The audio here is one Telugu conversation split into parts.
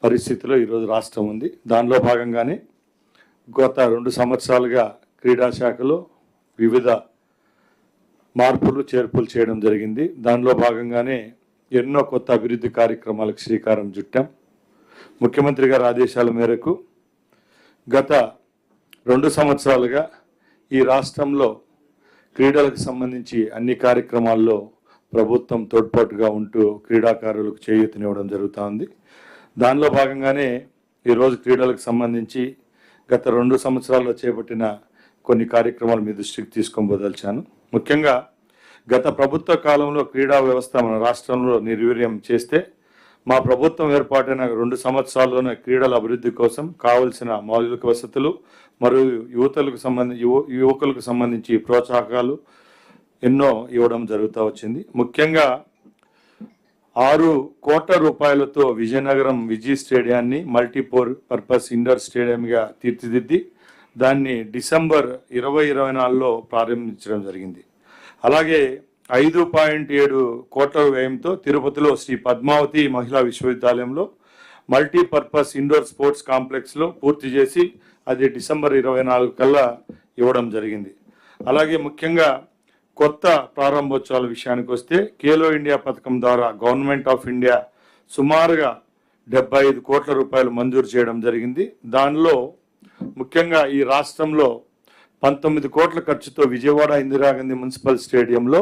పరిస్థితిలో ఈరోజు రాష్ట్రం ఉంది. దానిలో భాగంగానే గత 2 సంవత్సరాలుగా క్రీడా శాఖలో వివిధ మార్పులు చేర్పులు చేయడం జరిగింది. దానిలో భాగంగానే ఎన్నో కొత్త అభివృద్ధి కార్యక్రమాలకు శ్రీకారం చుట్టాం. ముఖ్యమంత్రి గారి ఆదేశాల మేరకు గత 2 సంవత్సరాలుగా ఈ రాష్ట్రంలో క్రీడలకు సంబంధించి అన్ని కార్యక్రమాల్లో ప్రభుత్వం తోడ్పాటుగా ఉంటూ క్రీడాకారులకు చేయూతనివ్వడం జరుగుతూ ఉంది. దానిలో భాగంగానే ఈరోజు క్రీడలకు సంబంధించి గత 2 సంవత్సరాల్లో చేపట్టిన కొన్ని కార్యక్రమాలు మీ దృష్టికి తీసుకొనిపోదలిచాను. ముఖ్యంగా గత ప్రభుత్వ కాలంలో క్రీడా వ్యవస్థ మన రాష్ట్రంలో నిర్వీర్యం చేస్తే మా ప్రభుత్వం ఏర్పాటైన 2 సంవత్సరాల్లోనే క్రీడల అభివృద్ధి కోసం కావలసిన మౌలిక వసతులు మరియు యువకులకు సంబంధించి ప్రోత్సాహకాలు ఎన్నో ఇవ్వడం జరుగుతూ వచ్చింది. ముఖ్యంగా 6 కోట్ల రూపాయలతో విజయనగరం విజయ్ స్టేడియాన్ని మల్టీపర్పస్ ఇండోర్ స్టేడియంగా తీర్చిదిద్ది దాన్ని డిసెంబర్ 2024లో ప్రారంభించడం జరిగింది. అలాగే 5.7 కోట్ల వ్యయంతో తిరుపతిలో శ్రీ పద్మావతి మహిళా విశ్వవిద్యాలయంలో మల్టీపర్పస్ ఇండోర్ స్పోర్ట్స్ కాంప్లెక్స్లో పూర్తి చేసి అది డిసెంబర్ 24 కల్లా ఇవ్వడం జరిగింది. అలాగే ముఖ్యంగా కొత్త ప్రారంభోత్సవాల విషయానికి వస్తే ఖేలో ఇండియా పథకం ద్వారా గవర్నమెంట్ ఆఫ్ ఇండియా సుమారుగా 75 కోట్ల రూపాయలు మంజూరు చేయడం జరిగింది. దానిలో ముఖ్యంగా ఈ రాష్ట్రంలో 19 కోట్ల ఖర్చుతో విజయవాడ ఇందిరాగాంధీ మున్సిపల్ స్టేడియంలో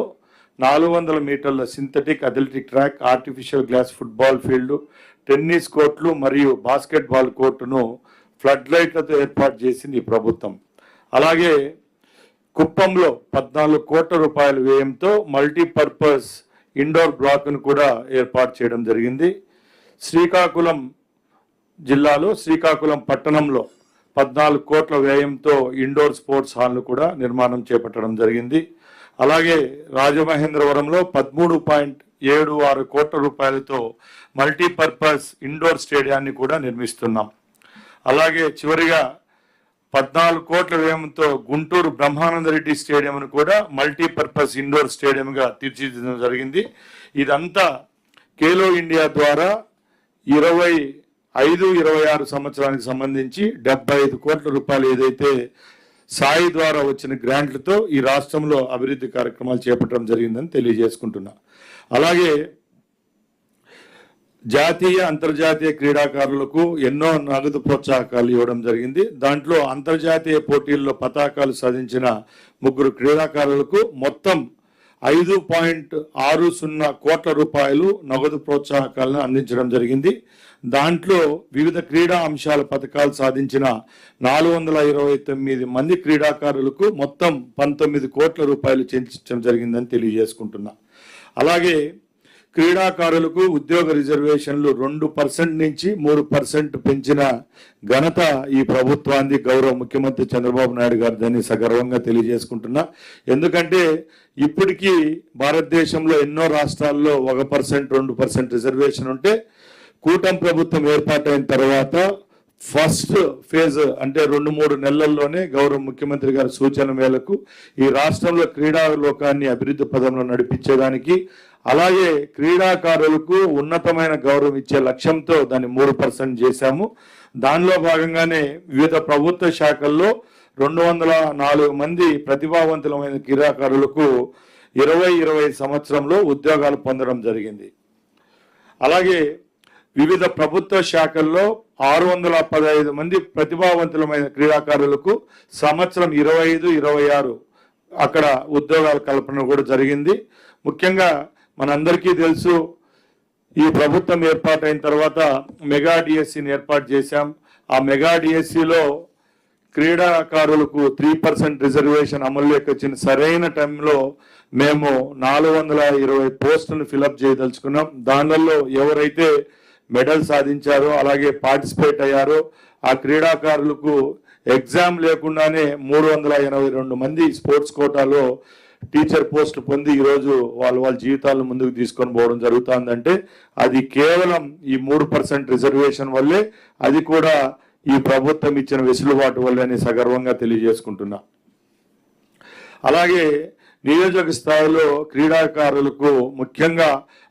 400 మీటర్ల synthetic athletic track, artificial glass football field, tennis కోర్టులు మరియు బాస్కెట్బాల్ కోర్టును ఫ్లడ్ లైట్లతో ఏర్పాటు చేసింది ఈ ప్రభుత్వం. అలాగే కుప్పంలో 14 కోట్ల రూపాయల వ్యయంతో మల్టీపర్పస్ ఇండోర్ బ్లాక్ను కూడా ఏర్పాటు చేయడం జరిగింది. శ్రీకాకుళం జిల్లాలో శ్రీకాకుళం పట్టణంలో 14 కోట్ల వ్యయంతో ఇండోర్ స్పోర్ట్స్ హాల్ను కూడా నిర్మాణం చేపట్టడం జరిగింది. అలాగే రాజమహేంద్రవరంలో 13.76 కోట్ల రూపాయలతో మల్టీపర్పస్ ఇండోర్ స్టేడియాన్ని కూడా నిర్మిస్తున్నాం. అలాగే చివరిగా 14 కోట్ల వ్యయంతో గుంటూరు బ్రహ్మానందరెడ్డి స్టేడియంను కూడా మల్టీపర్పస్ ఇండోర్ స్టేడియంగా తీర్చిదిద్దడం జరిగింది. ఇదంతా ఖేలో ఇండియా ద్వారా 25-26 సంవత్సరానికి సంబంధించి 75 కోట్ల రూపాయలు ఏదైతే సాయి ద్వారా వచ్చిన గ్రాంట్లతో ఈ రాష్ట్రంలో అభివృద్ధి కార్యక్రమాలు చేపట్టడం జరిగిందని తెలియజేసుకుంటున్నా. అలాగే జాతీయ అంతర్జాతీయ క్రీడాకారులకు ఎన్నో నగదు ప్రోత్సాహకాలు ఇవ్వడం జరిగింది. దాంట్లో అంతర్జాతీయ పోటీల్లో పతాకాలు సాధించిన 3 క్రీడాకారులకు మొత్తం 5.60 కోట్ల రూపాయలు నగదు ప్రోత్సాహకాలను అందించడం జరిగింది. దాంట్లో వివిధ క్రీడా అంశాల పథకాలు సాధించిన 429 మంది క్రీడాకారులకు మొత్తం 19 కోట్ల రూపాయలు చెల్లించడం జరిగిందని తెలియజేసుకుంటున్నా. అలాగే క్రీడాకారులకు ఉద్యోగ రిజర్వేషన్లు 2% నుంచి 3% పెంచిన ఘనత ఈ ప్రభుత్వాన్ని గౌరవ ముఖ్యమంత్రి చంద్రబాబు నాయుడు గారిదని సగర్వంగా తెలియజేసుకుంటున్నా. ఎందుకంటే ఇప్పటికీ భారతదేశంలో ఎన్నో రాష్ట్రాల్లో 1%, 2% రిజర్వేషన్ ఉంటే కూటమి ప్రభుత్వం ఏర్పాటైన తర్వాత ఫస్ట్ ఫేజ్ అంటే 2-3 నెలల్లోనే గౌరవ ముఖ్యమంత్రి గారి సూచన మేరకు ఈ రాష్ట్రంలో క్రీడా లోకాన్ని అభివృద్ధి పదంలో నడిపించేదానికి, అలాగే క్రీడాకారులకు ఉన్నతమైన గౌరవం ఇచ్చే లక్ష్యంతో దాన్ని 3% చేశాము. దానిలో భాగంగానే వివిధ ప్రభుత్వ శాఖల్లో 204 మంది ప్రతిభావంతులమైన క్రీడాకారులకు 2020 సంవత్సరంలో ఉద్యోగాలు పొందడం జరిగింది. అలాగే వివిధ ప్రభుత్వ శాఖల్లో 615 మంది ప్రతిభావంతులమైన క్రీడాకారులకు సంవత్సరం 25-26 అక్కడ ఉద్యోగాల కల్పన కూడా జరిగింది. ముఖ్యంగా మనందరికీ తెలుసు, ఈ ప్రభుత్వం ఏర్పాటైన తర్వాత మెగా డిఎస్సిని ఏర్పాటు చేశాం. ఆ మెగా డిఎస్సిలో క్రీడాకారులకు 3% రిజర్వేషన్ అమల్లోకి వచ్చిన సరైన టైంలో మేము 420 పోస్టులను ఫిలప్ చేయదలుచుకున్నాం. దానిలో ఎవరైతే మెడల్ సాధించారో అలాగే పార్టిసిపేట్ అయ్యారో ఆ క్రీడాకారులకు ఎగ్జామ్ లేకుండానే 382 మంది స్పోర్ట్స్ కోటాలో టీచర్ పోస్ట్ పొంది ఈరోజు వాళ్ళ జీవితాలను ముందుకు తీసుకొని పోవడం జరుగుతుందంటే అది కేవలం ఈ 3% రిజర్వేషన్ వల్లే, అది కూడా ఈ ప్రభుత్వం ఇచ్చిన వెసులుబాటు వల్లే అని సగర్వంగా తెలియజేసుకుంటున్నా. అలాగే నియోజక స్థాయిలో క్రీడాకారులకు ముఖ్యంగా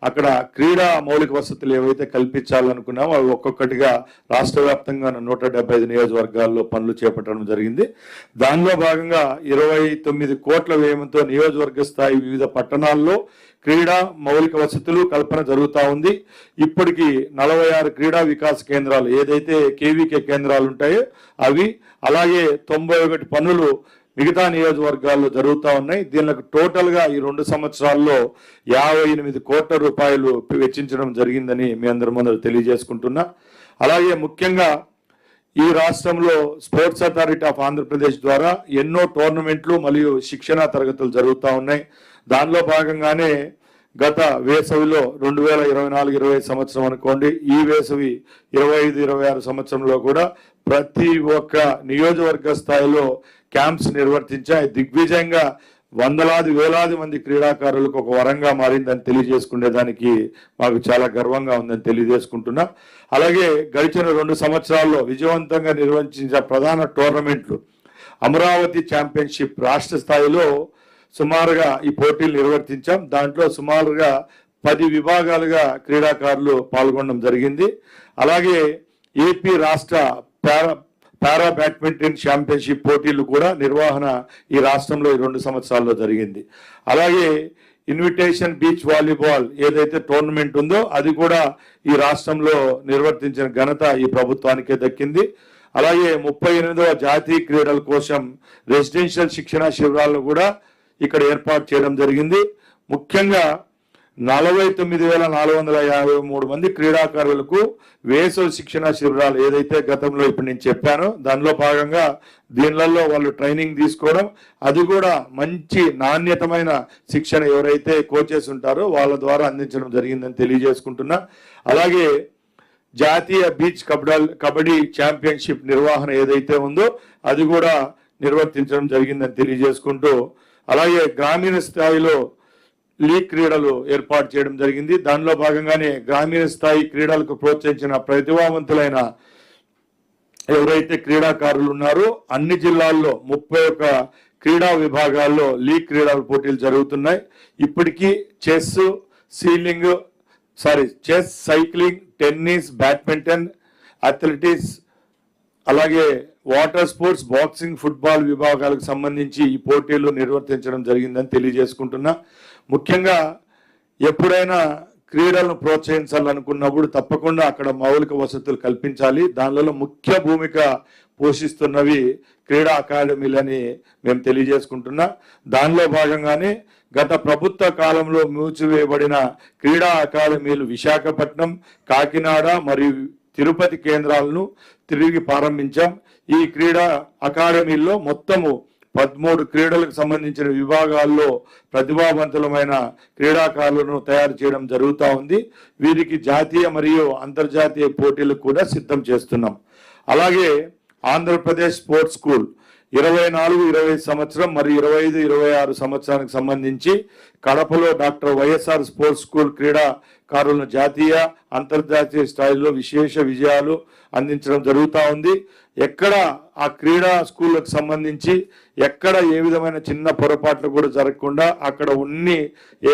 అక్కడ క్రీడా మౌలిక వసతులు ఏవైతే కల్పించాలనుకున్నామో అవి ఒక్కొక్కటిగా రాష్ట్ర వ్యాప్తంగా 175 నియోజకవర్గాల్లో పనులు చేపట్టడం జరిగింది. దానిలో భాగంగా 29 కోట్ల వ్యయంతో నియోజకవర్గ స్థాయి వివిధ పట్టణాల్లో క్రీడా మౌలిక వసతులు కల్పన జరుగుతూ ఉంది. ఇప్పటికి 46 క్రీడా వికాస కేంద్రాలు ఏదైతే కేవీకే కేంద్రాలు ఉంటాయో అవి, అలాగే 91 పనులు మిగతా నియోజకవర్గాల్లో జరుగుతూ ఉన్నాయి. దీనికి టోటల్గా ఈ 2 సంవత్సరాల్లో 58 కోట్ల రూపాయలు వెచ్చించడం జరిగిందని మీ అందరి ముందర తెలియజేసుకుంటున్నా. అలాగే ముఖ్యంగా ఈ రాష్ట్రంలో స్పోర్ట్స్ అథారిటీ ఆఫ్ ఆంధ్రప్రదేశ్ ద్వారా ఎన్నో టోర్నమెంట్లు మరియు శిక్షణా తరగతులు జరుగుతూ ఉన్నాయి. దానిలో భాగంగానే గత వేసవిలో 2024-25 సంవత్సరం అనుకోండి, ఈ వేసవి 25-26 సంవత్సరంలో కూడా ప్రతి ఒక్క నియోజకవర్గ స్థాయిలో క్యాంప్స్ నిర్వర్తించాయి. దిగ్విజయంగా వందలాది వేలాది మంది క్రీడాకారులకు ఒక వరంగా మారిందని తెలియజేసుకునేదానికి మాకు చాలా గర్వంగా ఉందని తెలియజేసుకుంటున్నా. అలాగే గడిచిన 2 సంవత్సరాల్లో విజయవంతంగా నిర్వహించిన ప్రధాన టోర్నమెంట్లు అమరావతి ఛాంపియన్షిప్ రాష్ట్ర స్థాయిలో సుమారుగా ఈ పోటీలు నిర్వర్తించాం. దాంట్లో సుమారుగా 10 విభాగాలుగా క్రీడాకారులు పాల్గొనడం జరిగింది. అలాగే ఏపీ రాష్ట్ర పారా బ్యాడ్మింటన్ ఛాంపియన్షిప్ పోటీలు కూడా నిర్వహణ ఈ రాష్ట్రంలో ఈ 2 సంవత్సరాల్లో జరిగింది. అలాగే ఇన్విటేషన్ బీచ్ వాలీబాల్ ఏదైతే టోర్నమెంట్ ఉందో అది కూడా ఈ రాష్ట్రంలో నిర్వర్తించిన ఘనత ఈ ప్రభుత్వానికే దక్కింది. అలాగే 38వ జాతీయ క్రీడల కోసం రెసిడెన్షియల్ శిక్షణ శిబిరాలను కూడా ఇక్కడ ఏర్పాటు చేయడం జరిగింది. ముఖ్యంగా 49,453 మంది క్రీడాకారులకు వేసవి శిక్షణ శిబిరాలు ఏదైతే గతంలో ఇప్పుడు నేను చెప్పానో దానిలో భాగంగా దీనిలలో వాళ్ళు ట్రైనింగ్ తీసుకోవడం, అది కూడా మంచి నాణ్యతమైన శిక్షణ ఎవరైతే కోచెస్ ఉంటారో వాళ్ళ ద్వారా అందించడం జరిగిందని తెలియజేసుకుంటున్నా. అలాగే జాతీయ బీచ్ కబడ్డీ ఛాంపియన్షిప్ నిర్వహణ ఏదైతే ఉందో అది కూడా నిర్వర్తించడం జరిగిందని తెలియజేసుకుంటూ, అలాగే గ్రామీణ స్థాయిలో లీగ్ క్రీడలు ఏర్పాటు చేయడం జరిగింది. దానిలో భాగంగానే గ్రామీణ స్థాయి క్రీడలకు ప్రోత్సహించిన ప్రతిభావంతులైన ఎవరైతే క్రీడాకారులు ఉన్నారో అన్ని జిల్లాల్లో 31 క్రీడా విభాగాల్లో లీగ్ క్రీడల పోటీలు జరుగుతున్నాయి. ఇప్పటికీ chess, cycling, tennis, badminton, athletics, అలాగే వాటర్ స్పోర్ట్స్, బాక్సింగ్, ఫుట్బాల్ విభాగాలకు సంబంధించి ఈ పోటీలు నిర్వర్తించడం జరిగిందని తెలియజేసుకుంటున్నా. ముఖ్యంగా ఎప్పుడైనా క్రీడలను ప్రోత్సహించాలనుకున్నప్పుడు తప్పకుండా అక్కడ మౌలిక వసతులు కల్పించాలి. దానిలో ముఖ్య భూమిక పోషిస్తున్నవి క్రీడా అకాడమీలని మేము తెలియజేసుకుంటున్నా. దానిలో భాగంగానే గత ప్రభుత్వ కాలంలో మూసివేయబడిన క్రీడా అకాడమీలు విశాఖపట్నం, కాకినాడ మరియు తిరుపతి కేంద్రాలను తిరిగి ప్రారంభించాం. ఈ క్రీడా అకాడమీల్లో మొత్తము 13 క్రీడలకు సంబంధించిన విభాగాల్లో ప్రతిభావంతులమైన క్రీడాకారులను తయారు చేయడం జరుగుతూ ఉంది. వీరికి జాతీయ మరియు అంతర్జాతీయ పోటీలకు కూడా సిద్ధం చేస్తున్నాం. అలాగే ఆంధ్రప్రదేశ్ స్పోర్ట్స్ స్కూల్ 24-25 సంవత్సరం మరియు 25-26 సంవత్సరానికి సంబంధించి కడపలో డాక్టర్ వైఎస్ఆర్ స్పోర్ట్స్ స్కూల్ క్రీడాకారులను జాతీయ అంతర్జాతీయ స్థాయిలో విశేష విజయాలు అందించడం జరుగుతూ ఉంది. ఎక్కడ ఆ క్రీడా స్కూళ్ళకు సంబంధించి ఎక్కడ ఏ విధమైన చిన్న పొరపాట్లు కూడా జరగకుండా అక్కడ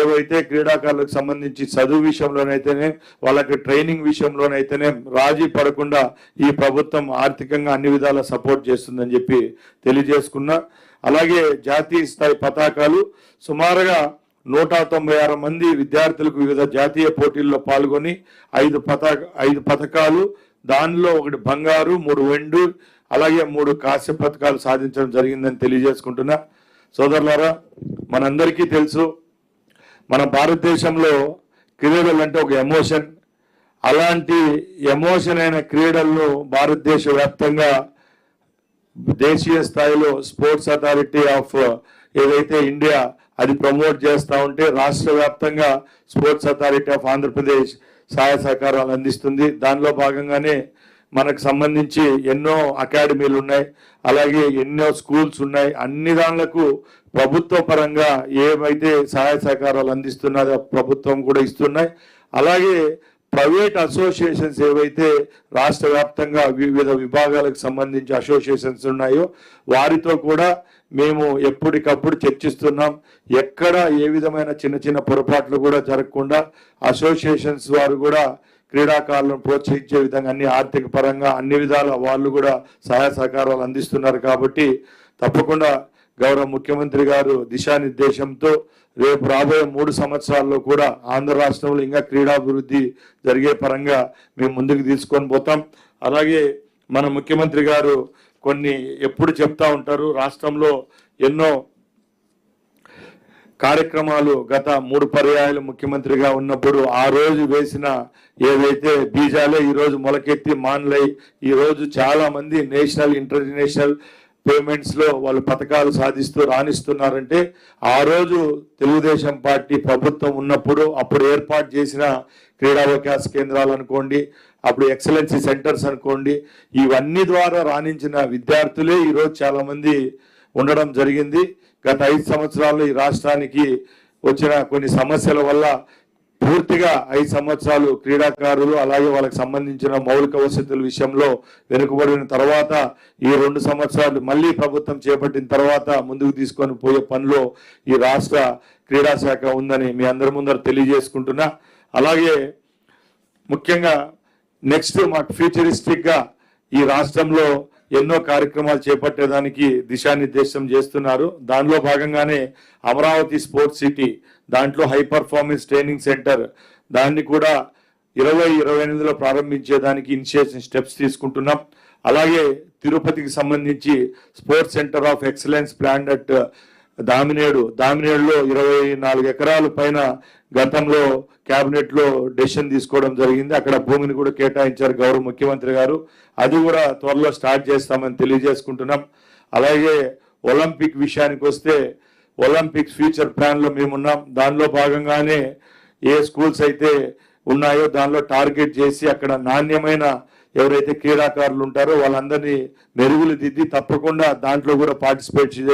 ఏవైతే క్రీడాకారులకు సంబంధించి చదువు విషయంలోనైతేనే వాళ్ళకి ట్రైనింగ్ విషయంలోనైతేనే రాజీ పడకుండా ఈ ప్రభుత్వం ఆర్థికంగా అన్ని విధాలా సపోర్ట్ చేస్తుందని చెప్పి తెలియజేసుకున్నా. అలాగే జాతీయ స్థాయి పతాకాలు సుమారుగా 196 మంది విద్యార్థులకు వివిధ జాతీయ పోటీల్లో పాల్గొని 5 పథకాలు, దానిలో 1 బంగారు, 3 వెండి, అలాగే 3 కాంస్య పథకాలు సాధించడం జరిగిందని తెలియజేసుకుంటున్నా. సోదరులారా, మనందరికీ తెలుసు మన భారతదేశంలో క్రీడలు అంటే ఒక ఎమోషన్. అలాంటి ఎమోషన్ అయిన క్రీడలను భారతదేశ వ్యాప్తంగా దేశీయ స్థాయిలో స్పోర్ట్స్ అథారిటీ ఆఫ్ ఏదైతే ఇండియా అది ప్రమోట్ చేస్తూ ఉంటే రాష్ట్ర వ్యాప్తంగా స్పోర్ట్స్ అథారిటీ ఆఫ్ ఆంధ్రప్రదేశ్ సహాయ సహకారాలు అందిస్తుంది. దానిలో భాగంగానే మనకు సంబంధించి ఎన్నో అకాడమీలు ఉన్నాయి, అలాగే ఎన్నో స్కూల్స్ ఉన్నాయి. అన్ని దానిలకు ప్రభుత్వ పరంగా ఏవైతే సహాయ సహకారాలు అందిస్తున్నారో ప్రభుత్వం కూడా ఇస్తున్నాయి. అలాగే ప్రైవేట్ అసోసియేషన్స్ ఏవైతే రాష్ట్ర వ్యాప్తంగా వివిధ విభాగాలకు సంబంధించి అసోసియేషన్స్ ఉన్నాయో వారితో కూడా మేము ఎప్పటికప్పుడు చర్చిస్తున్నాం. ఎక్కడ ఏ విధమైన చిన్న చిన్న పొరపాట్లు కూడా జరగకుండా అసోసియేషన్స్ వారు కూడా క్రీడాకారులను ప్రోత్సహించే విధంగా అన్ని ఆర్థిక పరంగా అన్ని విధాల వాళ్ళు కూడా సహాయ సహకారాలు అందిస్తున్నారు. కాబట్టి తప్పకుండా గౌరవ ముఖ్యమంత్రి గారు దిశానిర్దేశంతో రేపు రాబోయే 3 సంవత్సరాల్లో కూడా ఆంధ్ర రాష్ట్రంలో ఇంకా క్రీడాభివృద్ధి జరిగే పరంగా మేము ముందుకు తీసుకొని పోతాం. అలాగే మన ముఖ్యమంత్రి గారు కొన్ని ఎప్పుడు చెప్తా ఉంటారు, రాష్ట్రంలో ఎన్నో కార్యక్రమాలు గత 3 పర్యాయాలు ముఖ్యమంత్రిగా ఉన్నప్పుడు ఆ రోజు వేసిన ఏవైతే బీజాలే ఈరోజు మొలకెత్తి మాన్లై ఈరోజు చాలా మంది నేషనల్ ఇంటర్నేషనల్ పేమెంట్స్ లో వాళ్ళు పథకాలు సాధిస్తూ రాణిస్తున్నారంటే ఆ రోజు తెలుగుదేశం పార్టీ ప్రభుత్వం ఉన్నప్పుడు అప్పుడు ఏర్పాటు చేసిన క్రీడా వికాస కేంద్రాలు అనుకోండి, అప్పుడు ఎక్సలెన్సీ సెంటర్స్ అనుకోండి, ఇవన్నీ ద్వారా రాణించిన విద్యార్థులే ఈరోజు చాలా మంది ఉండడం జరిగింది. గత 5 సంవత్సరాల్లో ఈ రాష్ట్రానికి వచ్చిన కొన్ని సమస్యల వల్ల పూర్తిగా 5 సంవత్సరాలు క్రీడాకారులు అలాగే వాళ్ళకి సంబంధించిన మౌలిక వసతుల విషయంలో వెనుకబడిన తర్వాత ఈ 2 సంవత్సరాలు మళ్ళీ ప్రభుత్వం చేపట్టిన తర్వాత ముందుకు తీసుకొని పోయే పనిలో ఈ రాష్ట్ర క్రీడా శాఖ ఉందని మీ అందరి ముందర తెలియజేసుకుంటున్నా. అలాగే ముఖ్యంగా నెక్స్ట్ మాకు ఫ్యూచరిస్టిక్ గా ఈ రాష్ట్రంలో ఎన్నో కార్యక్రమాలు చేపట్టేదానికి దిశానిర్దేశం చేస్తున్నారు. దానిలో భాగంగానే అమరావతి స్పోర్ట్స్ సిటీ, దాంట్లో హై పర్ఫార్మెన్స్ ట్రైనింగ్ సెంటర్, దాన్ని కూడా 2028లో ప్రారంభించేదానికి ఇనిషియేషన్ స్టెప్స్ తీసుకుంటున్నాం. అలాగే తిరుపతికి సంబంధించి sports centre of excellence plan at దామినేడులో 24 ఎకరాల పైన గతంలో కేబినెట్ లో డెసిషన్ తీసుకోవడం జరిగింది. అక్కడ భూమిని కూడా కేటాయించారు గౌరవ ముఖ్యమంత్రి గారు. అది కూడా త్వరలో స్టార్ట్ చేస్తామని తెలియజేసుకుంటున్నాం. అలాగే ఒలింపిక్ విషయానికి వస్తే ఒలింపిక్స్ ఫ్యూచర్ ప్లాన్ లో మేమున్నాం. దానిలో భాగంగానే ఏ స్కూల్స్ అయితే ఉన్నాయో దానిలో టార్గెట్ చేసి అక్కడ నాణ్యమైన ఎవరైతే క్రీడాకారులు ఉంటారో వాళ్ళందరినీ మెరుగులు దిద్ది తప్పకుండా దాంట్లో కూడా పార్టిసిపేట్ చేసి